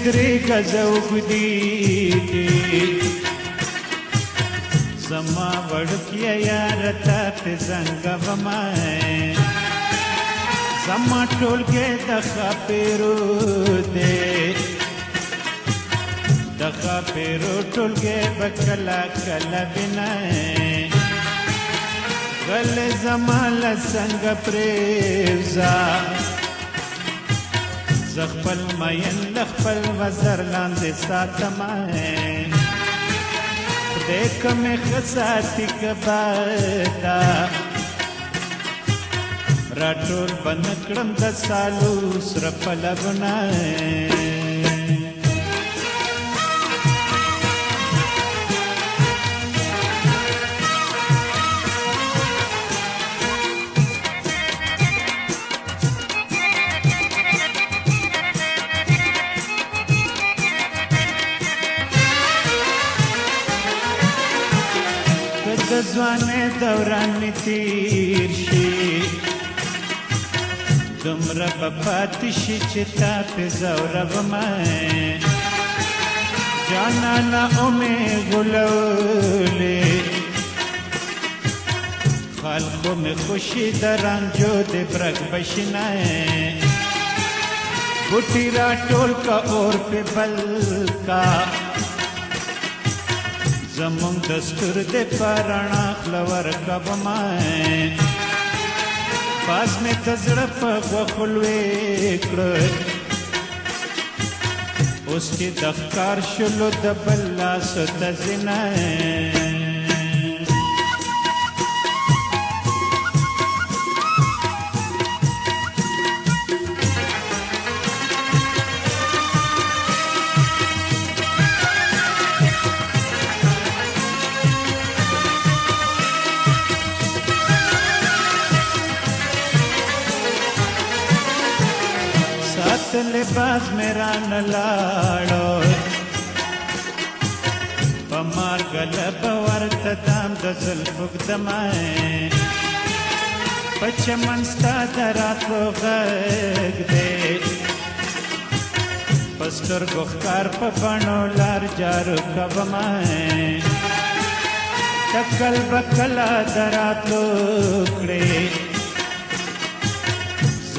درې ګزه اوږدې دي زما وړکیه یاره تا پې زنګومه زما ټولګی د ښاپېرو دی د ښاپېرو ټولګی به کله کله وینئ غلې زما له څنګه پرېوځه زه خپل مین له خپل وزر لاندې ساتمه خدای که مې ښه ساتي که بده راټول به نه کړم د سالو سره پلونه د ځوانۍ دوران مې تېر شي دومره به پاتې شي چې تا پې ځورومه جانانه اومې غولولې خلقو مې خوشي د رانجو د برګ بشینه بوټي راټول که اور پې بل کا زمونږ دستور د پراڼه خوله ورکومه باز مې د زړه په غوښو لوی کړه اوس چې د ښکار شولو د بل لاسو ته ځینه لباس میرا نلاړو په مارګله به ورته دام د زلفو ږدمه په چمن ستا د راتلو غږ دی په سترګو ښکار په بڼو لار جارو کومه ټکل به کله د راتلو کړې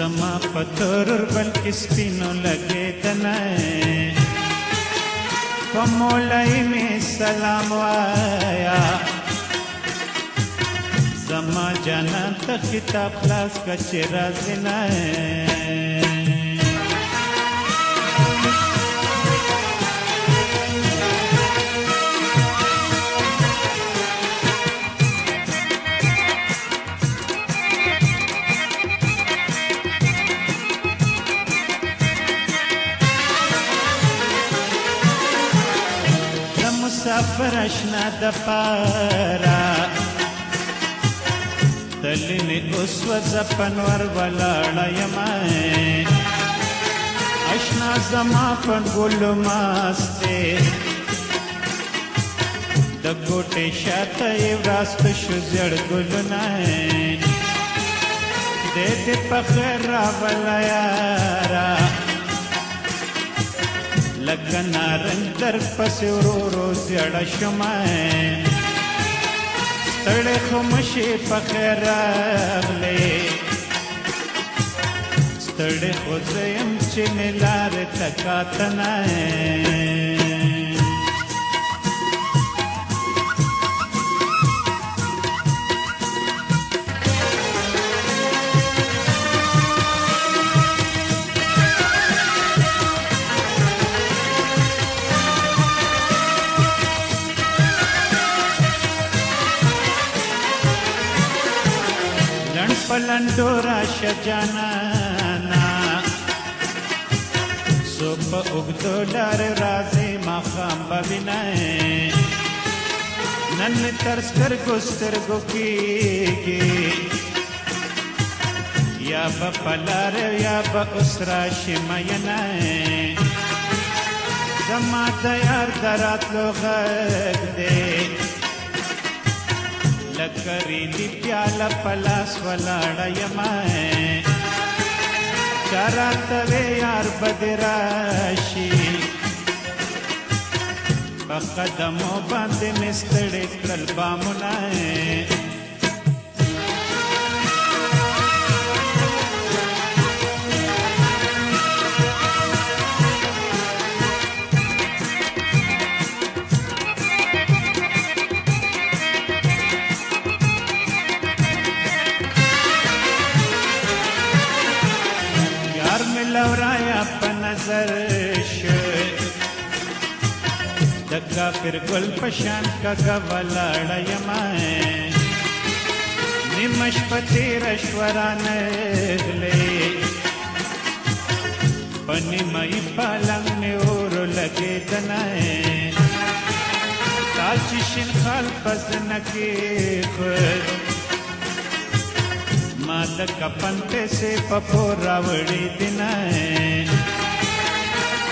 زما په ترور بلکې سپینو لګېدنه په مولای مې سلام وایا زما جانان ته خطاب خلاص که چې راځې نه مسافر اشنا د پارا تلنی اوس وزپنور ولاړه یمه اشنا زما په ګلو ماسته د ګوټې شاته یې راست شو زړ ګلونه دې دې په خیر راوله یاره لکه نارنج در پسې ورو ورو زیړه شمه ستړی خو مشې په خیر راغلې ستړی خو زه یم چې مې لارې ته کاتنه پلندو راشه جانانا سو په اوږدو لارې راځې ماښام به وینئ نن مې تر سترګو سترګو کېږي یا به په لارې یا به اوس راشي مینئ زما د یار د راتلو غږ دی لکه ریلی پیاله په لاس ولاړه یمه چا راته وې یار به دې راشي په قدمو باندې مې ستړي کړل بامونه یار مې لورایا په نظر د کافر ګل پشان کاګه ولاړه یما نیمه شپه تېره شوه رانغلې په نیمه یې پالنګ مې اور لګېدنه تا چې شین خال په زنه کېښود ما د کفن پیسې په پور راوړې دینه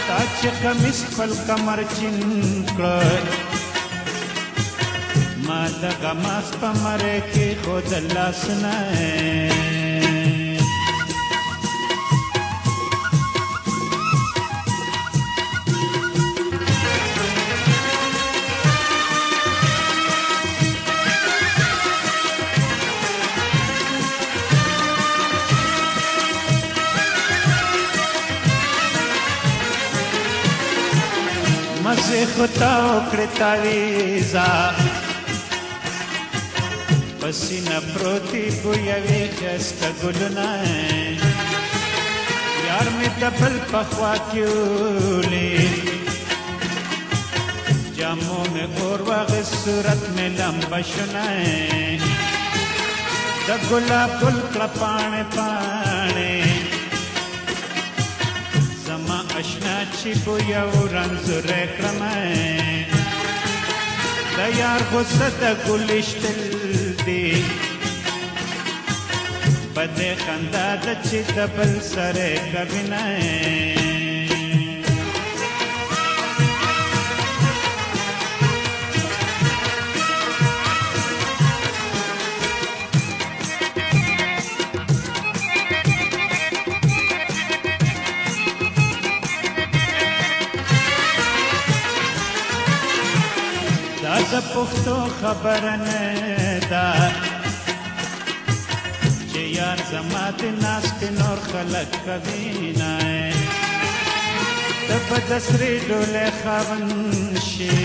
تا چې کمیس خپل کمر چین کړ ما د غماس په مره کې خود لاسونه مزه خطا وکړه تاویزا پسینه پروتي بویوي خسته ګلونه یار مې د بل په خوا کېولې جامو مې اور واغې صورت مې لمبه شونه د ګلاب ګل کړه پاڼې پاڼې زما اشنا چې بویو رنځوری کړمه د یار غصه د ګلشتل دی په دې خندا ده چې د بل سره کوینه دا د پښتو خبره نه ده چې یار زما د ناستې نور خلک کوینه ته به د سرې ډولۍ خاوند شې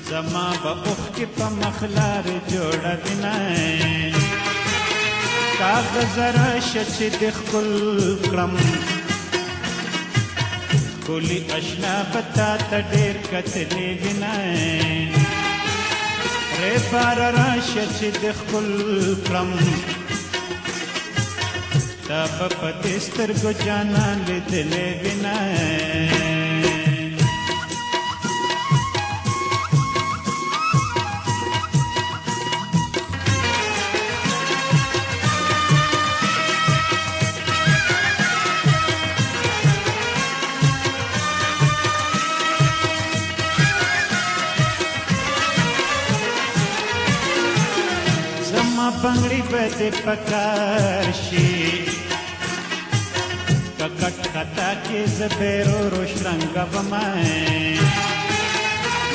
زما به اوښکې په مخ لارې جوړوینه کاغذ راشه چې دې ښکل کړم کولی اشنا بتا ته ډېر کتلې وینه ری بار راشه چې دې ښکل کړم تا به په دې سترګو جانان لیدلې وینه پنګړي به دې پکار شي ککټ خطا کې زبېرو روشرنګومه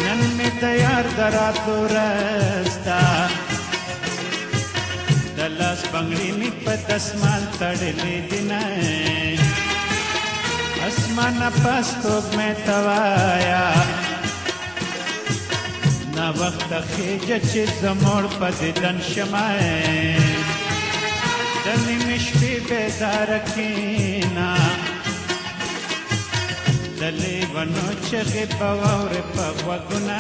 نن مې تیار د راتلو رستا د لاس پنګړي مې په دسمال تړلې دینه اسمانه په سپوږمۍ ته وایا نا وخت خېجه چې زموړ په دیدن شمه د نیمې شپې بیداره کېنه د لیونو چغې په واورې په غوږونه